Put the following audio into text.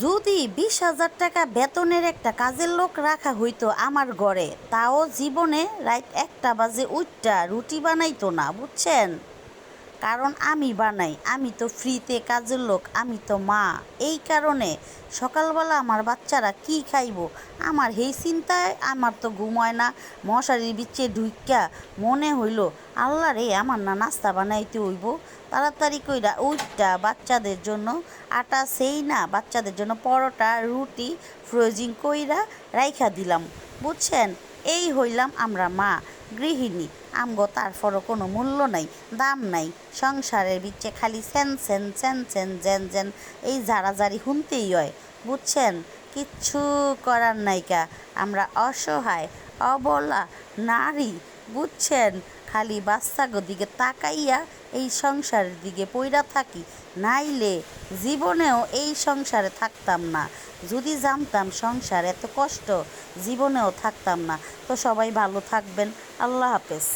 যদি 20,000 টাকা বেতনের একটা কাজের লোক রাখা হইতো আমার ঘরে, তাও জীবনে রাত 1টা বাজে উঠটা রুটি বানাইতো না, বুঝছেন? কারণ আমি বানাই, আমি তো ফ্রিতে কাজের লোক, আমি তো মা। এই কারণে সকালবেলা আমার বাচ্চারা কি খাইব আমার সেই চিন্তায় আমার তো ঘুম হয় না। মশারির বিচ্ছে ঢুইক্কা মনে হইল, আল্লাহ রে, আমার না নাস্তা বানাইতে হইব। তাড়াতাড়ি কইরা উইটা বাচ্চাদের জন্য আটা সেই না, বাচ্চাদের জন্য পরোটা রুটি ফ্রোজিং কইরা রাইখা দিলাম, বুঝছেন? এই হইলাম আমরা মা, গৃহিণী। আমগো তারপরও কোনো মূল্য নাই, দাম নাই। সংসারের বিচ্ছে খালি সেন সেন সেন সেন জেন জেন, এই জারাজারি শুনতেই হয়, বুঝছেন? কিচ্ছু করার নাইকা, আমরা অসহায় অবলা নারী, বুঝছেন? খালি বাচ্চাগো দিকে তাকাইয়া এই সংসারের দিকে পইরা থাকি, নাইলে জীবনেও এই সংসারে থাকতাম না। যদি জানতাম সংসার এত কষ্ট, জীবনেও থাকতাম না। তো সবাই ভালো থাকবেন। আল্লাহ হাফেজ।